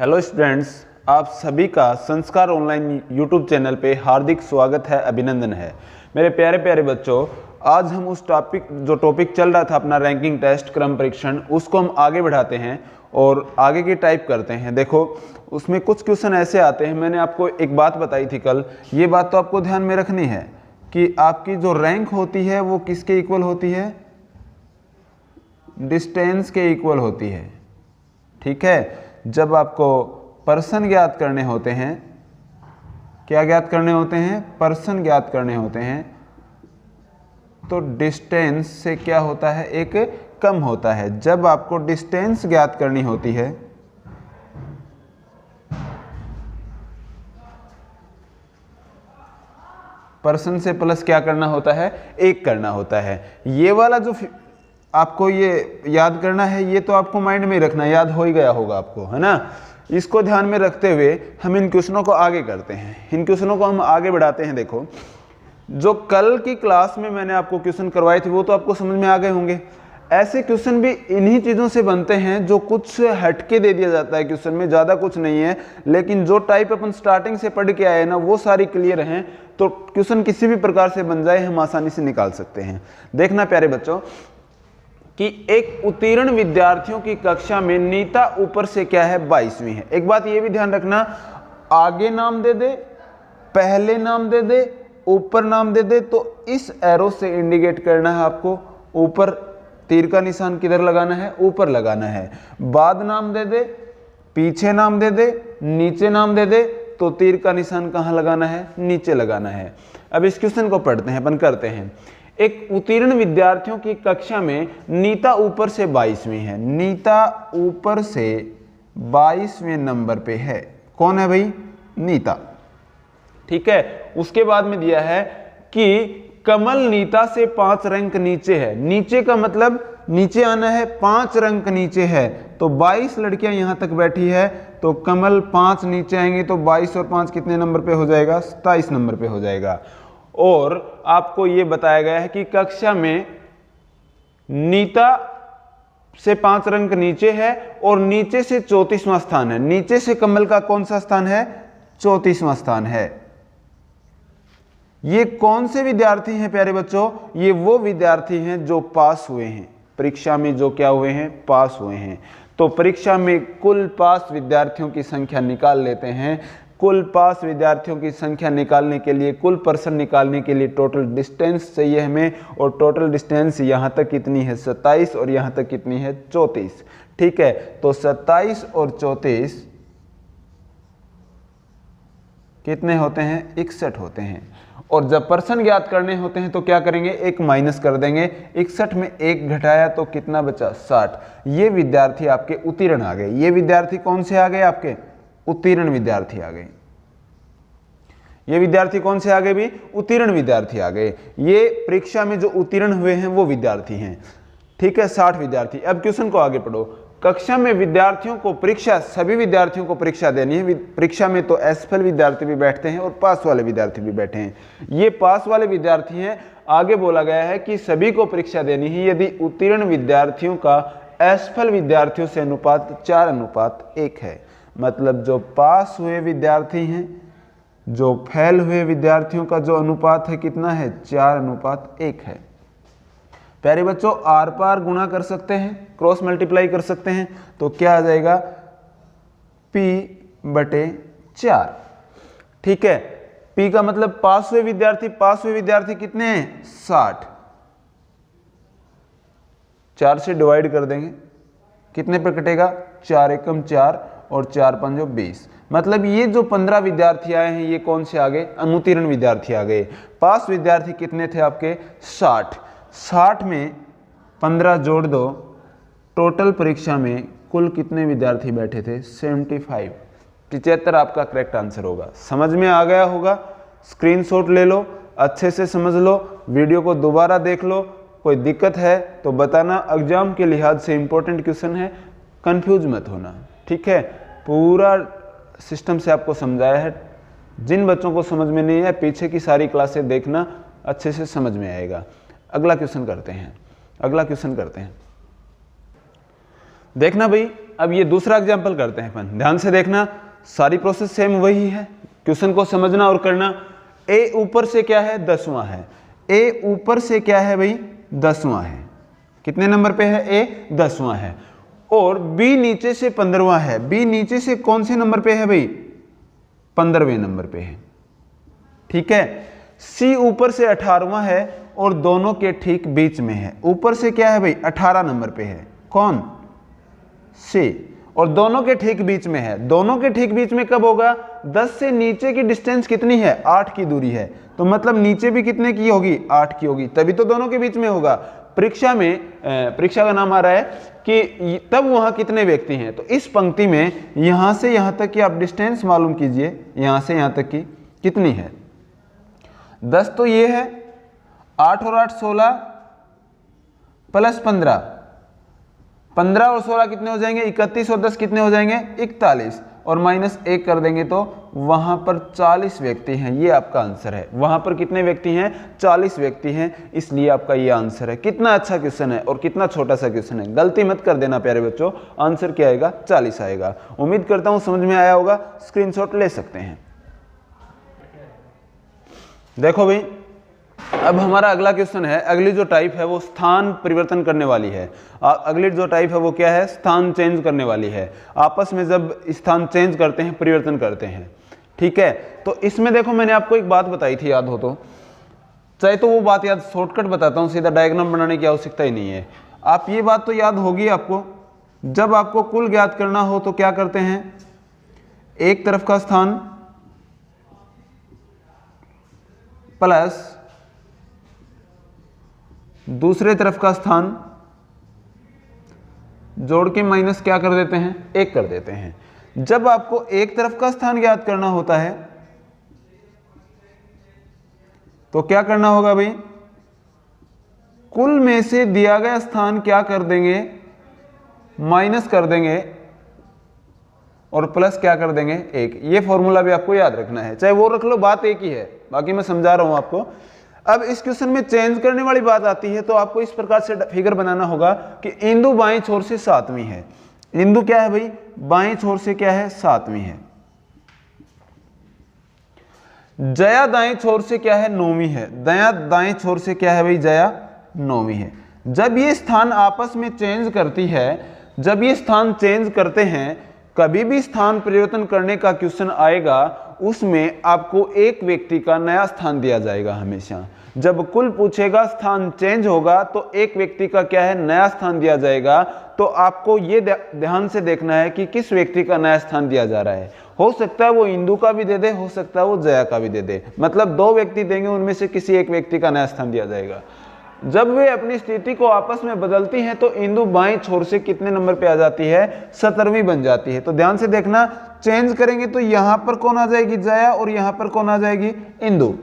Hello students, आप सभी का संस्कार ऑनलाइन यूट्यूब चैनल पे हार्दिक स्वागत है, अभिनंदन है। मेरे प्यारे प्यारे बच्चों, आज हम उस टॉपिक चल रहा था अपना रैंकिंग टेस्ट क्रम परीक्षण, उसको हम आगे बढ़ाते हैं और आगे की टाइप करते हैं। देखो उसमें कुछ क्वेश्चन ऐसे आते हैं, मैंने आपको एक बात बताई थी कल, ये बात तो आपको ध्यान में रखनी है कि आपकी जो रैंक होती है वो किसके इक्वल होती है? डिस्टेंस के इक्वल होती है। ठीक है, जब आपको पर्सन ज्ञात करने होते हैं, क्या ज्ञात करने होते हैं? पर्सन ज्ञात करने होते हैं, तो डिस्टेंस से क्या होता है? एक कम होता है। जब आपको डिस्टेंस ज्ञात करनी होती है पर्सन से प्लस क्या करना होता है? एक करना होता है। ये वाला जो आपको ये याद करना है, ये तो आपको माइंड में रखना, याद हो ही गया होगा आपको, है ना। इसको ध्यान में रखते हुए हम इन क्वेश्चनों को आगे करते हैं, इन क्वेश्चनों को हम आगे बढ़ाते हैं। देखो जो कल की क्लास में मैंने आपको क्वेश्चन करवाए थे वो तो आपको समझ में आ गए होंगे। ऐसे क्वेश्चन भी इन्हीं चीज़ों से बनते हैं जो कुछ हटके दे दिया जाता है क्वेश्चन में, ज़्यादा कुछ नहीं है, लेकिन जो टाइप अपन स्टार्टिंग से पढ़ के आए ना वो सारी क्लियर हैं, तो क्वेश्चन किसी भी प्रकार से बन जाए हम आसानी से निकाल सकते हैं। देखना प्यारे बच्चों कि एक उत्तीर्ण विद्यार्थियों की कक्षा में नीता ऊपर से क्या है? 22वीं है। एक बात ये भी ध्यान रखना, आगे नाम दे दे, पहले नाम दे दे, ऊपर नाम दे दे, तो इस एरो से इंडिकेट करना है आपको ऊपर, तीर का निशान किधर लगाना है? ऊपर लगाना है। बाद नाम दे दे, पीछे नाम दे दे, नीचे नाम दे दे, तो तीर का निशान कहाँ लगाना है? नीचे लगाना है। अब इस क्वेश्चन को पढ़ते हैं, अपन करते हैं। एक उत्तीर्ण विद्यार्थियों की कक्षा में नीता ऊपर से 22वीं है। नीता ऊपर से 22वें नंबर पे है। कौन है भाई? नीता। ठीक है, उसके बाद में दिया है कि कमल नीता से 5 रैंक नीचे है। नीचे का मतलब नीचे आना है, 5 रैंक नीचे है, तो 22 लड़कियां यहां तक बैठी है, तो कमल 5 नीचे आएंगे, तो 22 और 5 कितने नंबर पे हो जाएगा? 27 नंबर पे हो जाएगा। और आपको यह बताया गया है कि कक्षा में नीता से 5 रैंक नीचे है और नीचे से 34वां स्थान है। नीचे से कमल का कौन सा स्थान है? 34वां स्थान है। ये कौन से विद्यार्थी हैं प्यारे बच्चों? ये वो विद्यार्थी हैं जो पास हुए हैं परीक्षा में, जो क्या हुए हैं? पास हुए हैं। तो परीक्षा में कुल पास विद्यार्थियों की संख्या निकाल लेते हैं। कुल पास विद्यार्थियों की संख्या निकालने के लिए, कुल पर्सन निकालने के लिए टोटल डिस्टेंस चाहिए हमें, और टोटल डिस्टेंस यहाँ तक कितनी है? 27, और यहाँ तक कितनी है? 34। ठीक है, तो 27 और 34 कितने होते हैं? 61 होते हैं। और जब पर्सन ज्ञात करने होते हैं तो क्या करेंगे? एक माइनस कर देंगे। 61 में 1 घटाया तो कितना बचा? 60। ये विद्यार्थी आपके उत्तीर्ण आ गए। ये विद्यार्थी कौन से आ गए? आपके उत्तीर्ण विद्यार्थी आ गए। ये विद्यार्थी कौन से आ गए भी? उत्तीर्ण विद्यार्थी आ गए। ये परीक्षा में जो उत्तीर्ण हुए हैं वो विद्यार्थी हैं। ठीक है, 60 विद्यार्थी। अब क्वेश्चन को आगे पढ़ो। कक्षा में विद्यार्थियों को परीक्षा, सभी विद्यार्थियों को परीक्षा देनी है। परीक्षा में तो असफल विद्यार्थी भी बैठते हैं और पास वाले विद्यार्थी भी बैठे हैं। ये पास वाले विद्यार्थी हैं। आगे बोला गया है कि सभी को परीक्षा देनी है यदि उत्तीर्ण विद्यार्थियों का असफल विद्यार्थियों से अनुपात 4:1 है। मतलब जो पास हुए विद्यार्थी हैं, जो फेल हुए विद्यार्थियों का जो अनुपात है कितना है? 4:1 है। प्यारे बच्चों, आर पार गुणा कर सकते हैं, क्रॉस मल्टीप्लाई कर सकते हैं, तो क्या आ जाएगा? P/4। ठीक है, P का मतलब पास हुए विद्यार्थी। पास हुए विद्यार्थी कितने हैं? 60। 4 से डिवाइड कर देंगे, कितने पे कटेगा? 4 एकम 4 और 4 पंजो 20। मतलब ये जो 15 विद्यार्थी आए हैं ये कौन से आ गए? अनुत्तीर्ण विद्यार्थी आ गए। पास विद्यार्थी कितने थे आपके? 60। 60 में 15 जोड़ दो, टोटल परीक्षा में कुल कितने विद्यार्थी बैठे थे? 75। 75 आपका करेक्ट आंसर होगा। समझ में आ गया होगा? स्क्रीनशॉट ले लो, अच्छे से समझ लो, वीडियो को दोबारा देख लो। कोई दिक्कत है तो बताना, एग्जाम के लिहाज से इंपॉर्टेंट क्वेश्चन है, कंफ्यूज मत होना। ठीक है, पूरा सिस्टम से आपको समझाया है। जिन बच्चों को समझ में नहीं है पीछे की सारी क्लासें देखना, अच्छे से समझ में आएगा। अगला क्वेश्चन करते हैं। देखना भाई, अब ये दूसरा एग्जाम्पल करते हैं अपन, ध्यान से देखना, सारी प्रोसेस सेम वही है, क्वेश्चन को समझना और करना। ए ऊपर से क्या है 10वां है, ए ऊपर से क्या है भाई 10वां है, कितने नंबर पे है ए 10वां है, और बी नीचे से 15वां है, बी नीचे से कौन से नंबर पे है भाई 15वें नंबर पे है, ठीक है। सी ऊपर से 18वां है और दोनों के ठीक बीच में है, ऊपर से क्या है भाई 18 नंबर पे है कौन सी, और दोनों के ठीक बीच में है, दोनों के ठीक बीच में कब होगा 10 से नीचे की डिस्टेंस कितनी है 8 की दूरी है, तो मतलब नीचे भी कितने की होगी 8 की होगी, तभी तो दोनों के बीच में होगा। परीक्षा में परीक्षा का नाम आ रहा है कि तब वहां कितने व्यक्ति हैं, तो इस पंक्ति में यहां से यहां तक की आप डिस्टेंस मालूम कीजिए, यहां से यहां तक की कितनी है 10 तो ये है, 8 और 8 16 प्लस 15, 15 और 16 कितने हो जाएंगे 31 और 10 कितने हो जाएंगे 41, और माइनस 1 कर देंगे तो वहां पर 40 व्यक्ति हैं, ये आपका आंसर है। वहां पर कितने व्यक्ति हैं 40 व्यक्ति हैं, इसलिए आपका ये आंसर है। कितना अच्छा क्वेश्चन है और कितना छोटा सा क्वेश्चन है, गलती मत कर देना प्यारे बच्चों, आंसर क्या आएगा 40 आएगा। उम्मीद करता हूं समझ में आया होगा, स्क्रीनशॉट ले सकते हैं। देखो भाई, अब हमारा अगला क्वेश्चन है, अगली जो टाइप है वो स्थान परिवर्तन करने वाली है। अगली जो टाइप है वो क्या है स्थान चेंज करने वाली है, आपस में जब स्थान चेंज करते हैं परिवर्तन करते हैं, ठीक है। तो इसमें देखो मैंने आपको एक बात बताई थी, याद हो तो, चाहे तो वो बात याद, शॉर्टकट बताता हूँ, सीधा डायग्राम बनाने की आवश्यकता ही नहीं है। आप ये बात तो याद होगी आपको, जब आपको कुल ज्ञात करना हो तो क्या करते हैं, एक तरफ का स्थान प्लस दूसरे तरफ का स्थान जोड़ के माइनस क्या कर देते हैं 1 कर देते हैं। जब आपको एक तरफ का स्थान ज्ञात करना होता है तो क्या करना होगा भाई, कुल में से दिया गया स्थान क्या कर देंगे माइनस कर देंगे और प्लस क्या कर देंगे 1। ये फॉर्मूला भी आपको याद रखना है, चाहे वो रख लो, बात एक ही है, बाकी मैं समझा रहा हूं आपको। अब इस क्वेश्चन में चेंज करने वाली बात आती है तो आपको इस प्रकार से फिगर बनाना होगा कि इंदु बाएं छोर से 7वीं है, इंदु क्या है भाई बाएं छोर से क्या है 7वीं है, जया दाएं छोर से क्या है 9वीं है, दया दाएं छोर से क्या है भाई जया 9वीं है। जब ये स्थान आपस में चेंज करती है, जब ये स्थान चेंज करते हैं, कभी भी स्थान परिवर्तन करने का क्वेश्चन आएगा उसमें आपको एक व्यक्ति का नया स्थान दिया जाएगा हमेशा। जब कुल पूछेगा स्थान चेंज होगा तो एक व्यक्ति का क्या है नया स्थान दिया जाएगा। तो आपको ये ध्यान से देखना है कि किस व्यक्ति का नया स्थान दिया जा रहा है। हो सकता है वो इंदु का भी दे दे, हो सकता है वो जया का भी दे दे, मतलब 2 व्यक्ति देंगे, उनमें से किसी एक व्यक्ति का नया स्थान दिया जाएगा। जब वे अपनी स्थिति को आपस में बदलती हैं तो इंदु बाएं छोर से कितने नंबर पे आ जाती है 17वीं बन जाती है। तो ध्यान से देखना, चेंज करेंगे तो यहां पर कौन आ जाएगी जया और यहां पर कौन आ जाएगी इंदु।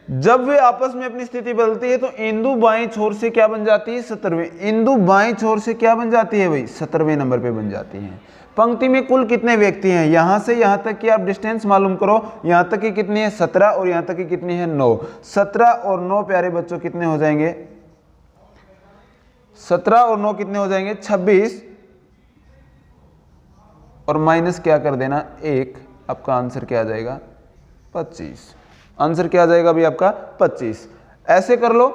जब वे आपस में अपनी स्थिति बदलती है तो इंदु बाएं छोर से क्या बन जाती है 17वें, इंदु बाएं छोर से क्या बन जाती है भाई 17वें नंबर पे बन जाती है। पंक्ति में कुल कितने व्यक्ति हैं, यहां से यहां तक की आप डिस्टेंस मालूम करो, यहां तक की कितनी है 17 और यहां तक की कितनी है 9। 17 और 9 प्यारे बच्चों कितने हो जाएंगे, 17 और 9 कितने हो जाएंगे 26 और माइनस क्या कर देना 1, आपका आंसर क्या आ जाएगा 25। आंसर क्या आ जाएगा भाई आपका 25। ऐसे कर लो,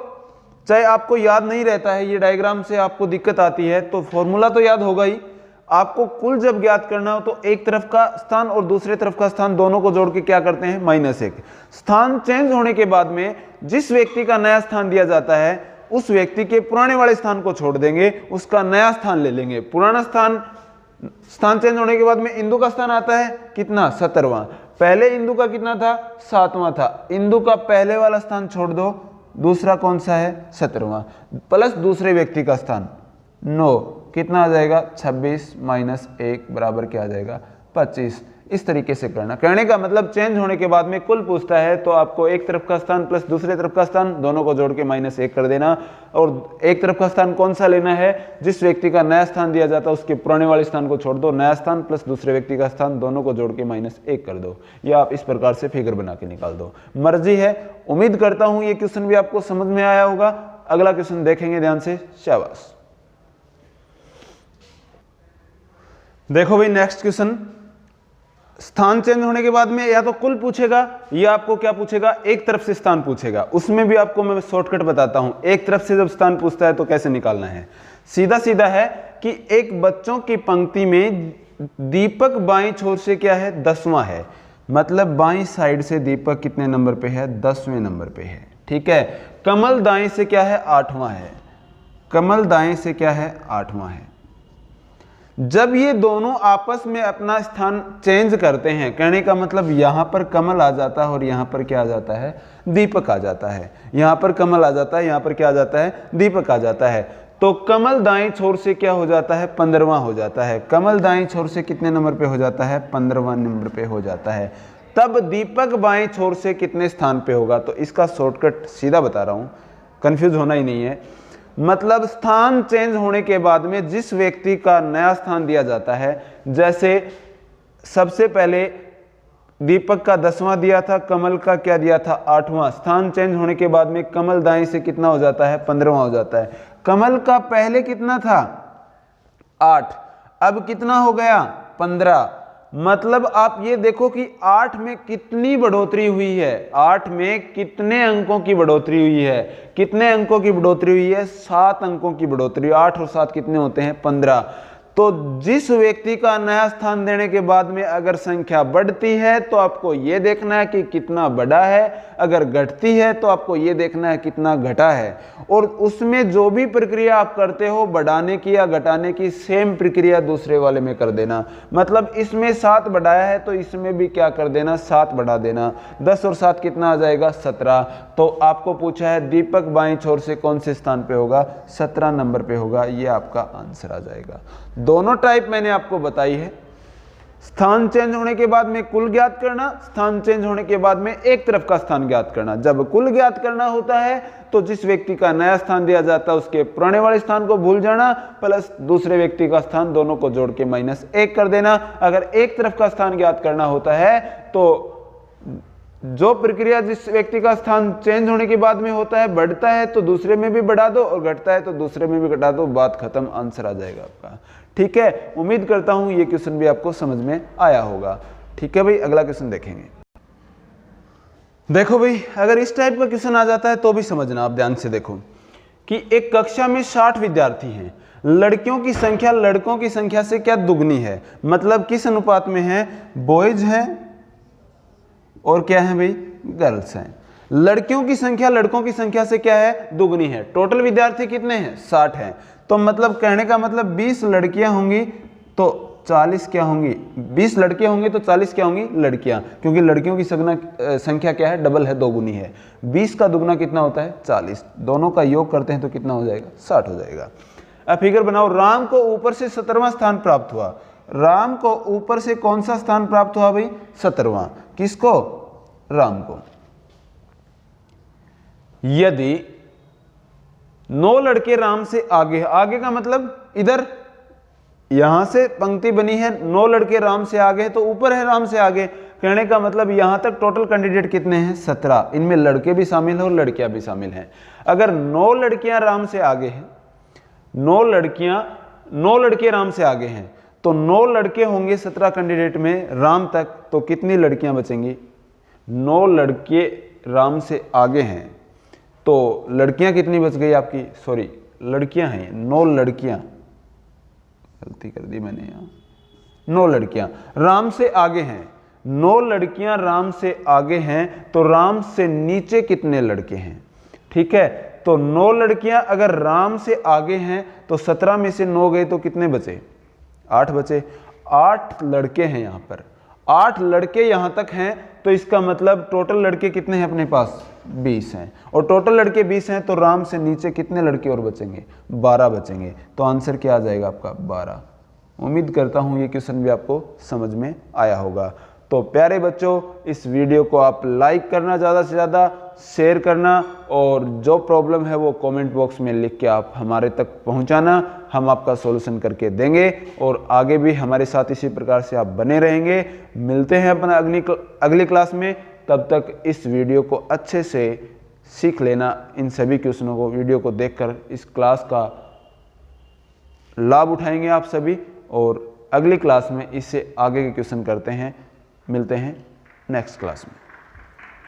चाहे आपको याद नहीं रहता है, ये डायग्राम से आपको दिक्कत आती है तो फॉर्मूला तो याद होगा ही। आपको कुल जब ज्ञात करना हो तो एक तरफ का स्थान और दूसरे तरफ का स्थान दोनों को जोड़ के क्या करते हैं -1। स्थान चेंज होने के बाद में जिस व्यक्ति का नया स्थान दिया जाता है उस व्यक्ति के पुराने वाले स्थान को छोड़ देंगे, उसका नया स्थान ले लेंगे। पुराना स्थान चेंज होने के बाद में इंदु का स्थान आता है कितना 17वां, पहले इंदु का कितना था 7वां था, इंदु का पहले वाला स्थान छोड़ दो, दूसरा कौन सा है 17वां, प्लस दूसरे व्यक्ति का स्थान 9, कितना आ जाएगा 26 माइनस 1 बराबर क्या आ जाएगा 25। इस तरीके से करने का मतलब चेंज होने के बाद में कुल पूछता है तो आपको एक तरफ का स्थान प्लस दूसरे तरफ का स्थान दोनों को जोड़ के -1 कर देना, और एक तरफ का स्थान कौन सा लेना है, जिस व्यक्ति का नया स्थान दिया जाता है उसके पुराने वाले स्थान को छोड़ दो, नया स्थान प्लस दूसरे व्यक्ति का स्थान दोनों को जोड़ के -1 कर दो, या आप इस प्रकार से फिगर बना के निकाल दो, मर्जी है। उम्मीद करता हूं ये क्वेश्चन भी आपको समझ में आया होगा। अगला क्वेश्चन देखेंगे ध्यान से, शाबाश। देखो भाई नेक्स्ट क्वेश्चन, स्थान चेंज होने के बाद में या तो कुल पूछेगा या आपको क्या पूछेगा, एक तरफ से स्थान पूछेगा। उसमें भी आपको मैं शॉर्टकट बताता हूं, एक तरफ से जब स्थान पूछता है तो कैसे निकालना है। सीधा सीधा है कि एक बच्चों की पंक्ति में दीपक बाईं छोर से क्या है, 10वां है, मतलब बाईं साइड से दीपक कितने नंबर पे है, 10वें नंबर पे है। ठीक है, कमल दाएं से क्या है, 8वां है, कमल दाएं से क्या है, 8वां है। जब ये दोनों आपस में अपना स्थान चेंज करते हैं, कहने का मतलब यहां पर कमल आ जाता है और यहां पर क्या आ जाता है, दीपक आ जाता है। यहां पर कमल आ जाता है, यहां पर क्या आ जाता है, दीपक आ जाता है। तो कमल दाईं छोर से क्या हो जाता है, 15वां हो जाता है। कमल दाईं छोर से कितने नंबर पे हो जाता है, 15वां नंबर पे हो जाता है। तब दीपक बाईं छोर से कितने स्थान पे होगा, तो इसका शॉर्टकट सीधा बता रहा हूं, कंफ्यूज होना ही नहीं है। मतलब स्थान चेंज होने के बाद में जिस व्यक्ति का नया स्थान दिया जाता है, जैसे सबसे पहले दीपक का 10वां दिया था, कमल का क्या दिया था, 8वां। स्थान चेंज होने के बाद में कमल दाएं से कितना हो जाता है, 15वां हो जाता है। कमल का पहले कितना था, 8, अब कितना हो गया, 15। मतलब आप ये देखो कि 8 में कितनी बढ़ोतरी हुई है, 8 में कितने अंकों की बढ़ोतरी हुई है, कितने अंकों की बढ़ोतरी हुई है, 7 अंकों की बढ़ोतरी। 8 और 7 कितने होते हैं, 15। तो जिस व्यक्ति का नया स्थान देने के बाद में अगर संख्या बढ़ती है तो आपको यह देखना है कि कितना बढ़ा है, अगर घटती है तो आपको यह देखना है कितना घटा है। और उसमें जो भी प्रक्रिया आप करते हो बढ़ाने की या घटाने की, सेम प्रक्रिया दूसरे वाले में कर देना। मतलब इसमें 7 बढ़ाया है तो इसमें भी क्या कर देना, 7 बढ़ा देना। 10 और 7 कितना आ जाएगा, 17। तो आपको पूछा है दीपक बाईं छोर से कौन से स्थान पे होगा, 17 नंबर पे होगा, ये आपका आंसर आ जाएगा। दोनों टाइप मैंने आपको बताई है, स्थान चेंज होने के बाद में कुल ज्ञात करना, स्थान चेंज होने के बाद में एक तरफ का स्थान ज्ञात करना। जब कुल ज्ञात करना होता है तो जिस व्यक्ति का नया स्थान दिया जाता है उसके पुराने वाले स्थान को भूल जाना, प्लस दूसरे व्यक्ति का स्थान, दोनों को जोड़ के -1 कर देना। अगर एक तरफ का स्थान ज्ञात करना होता है तो जो प्रक्रिया जिस व्यक्ति का स्थान चेंज होने के बाद में होता है, बढ़ता है तो दूसरे में भी बढ़ा दो और घटता है तो दूसरे में भी घटा दो, बात खत्म, आंसर आ जाएगा आपका। ठीक है, उम्मीद करता हूं ये क्वेश्चन भी आपको समझ में आया होगा। ठीक है भाई, अगला क्वेश्चन देखेंगे। देखो भाई, अगर इस टाइप का क्वेश्चन आ जाता है तो भी समझना, आप ध्यान से देखो कि एक कक्षा में 60 विद्यार्थी हैं, लड़कियों की संख्या लड़कों की संख्या से क्या दुगनी है, मतलब किस अनुपात में है, बॉयज हैं और क्या है भाई, गर्ल्स हैं। लड़कियों की संख्या लड़कों की संख्या से क्या है, दुगनी है। टोटल विद्यार्थी कितने हैं, 60 हैं। तो मतलब कहने का मतलब 20 लड़कियां होंगी तो 40 क्या होंगी, 20 लड़के होंगे तो 40 क्या होंगी, लड़कियां, क्योंकि लड़कियों की संख्या क्या है, डबल है, दोगुनी है। 20 का दुगना कितना होता है, 40। दोनों का योग करते हैं तो कितना हो जाएगा, 60 हो जाएगा। अब फिगर बनाओ, राम को ऊपर से 17वां स्थान प्राप्त हुआ। राम को ऊपर से कौन सा स्थान प्राप्त हुआ भाई, 17वां। किसको, राम को। यदि 9 लड़के राम से आगे, आगे का मतलब इधर, यहां से पंक्ति बनी है, 9 लड़के राम से आगे, तो ऊपर है राम से आगे। कहने का मतलब यहां तक टोटल कैंडिडेट कितने हैं, 17। इनमें लड़के भी शामिल हैं और लड़कियां भी शामिल हैं। अगर 9 लड़कियां राम से आगे हैं, 9 लड़के राम से आगे हैं, तो 9 लड़के होंगे 17 कैंडिडेट में राम तक, तो कितनी लड़कियां बचेंगी, 9 लड़के राम से आगे हैं तो लड़कियां कितनी बच गई आपकी, सॉरी लड़कियां हैं, 9 लड़कियां, गलती कर दी मैंने यहां, 9 लड़कियां राम से आगे हैं। 9 लड़कियां राम से आगे हैं तो राम से नीचे कितने लड़के हैं, ठीक है। तो 9 लड़कियां अगर राम से आगे हैं तो 17 में से 9 गए तो कितने बचे, 8 बचे। 8 लड़के हैं यहां पर, 8 लड़के यहां तक हैं, तो इसका मतलब टोटल लड़के कितने हैं अपने पास, 20 हैं। और टोटल लड़के 20 हैं तो राम से नीचे कितने लड़के और बचेंगे, 12 बचेंगे। तो आंसर क्या आ जाएगा आपका, 12। उम्मीद करता हूं ये क्वेश्चन भी आपको समझ में आया होगा। तो प्यारे बच्चों, इस वीडियो को आप लाइक करना, ज़्यादा से ज़्यादा शेयर करना, और जो प्रॉब्लम है वो कमेंट बॉक्स में लिख के आप हमारे तक पहुंचाना, हम आपका सॉल्यूशन करके देंगे। और आगे भी हमारे साथ इसी प्रकार से आप बने रहेंगे। मिलते हैं अपना अगली क्लास में, तब तक इस वीडियो को अच्छे से सीख लेना। इन सभी क्वेश्चनों को, वीडियो को देखकर इस क्लास का लाभ उठाएंगे आप सभी, और अगली क्लास में इससे आगे के क्वेश्चन करते हैं। मिलते हैं नेक्स्ट क्लास में।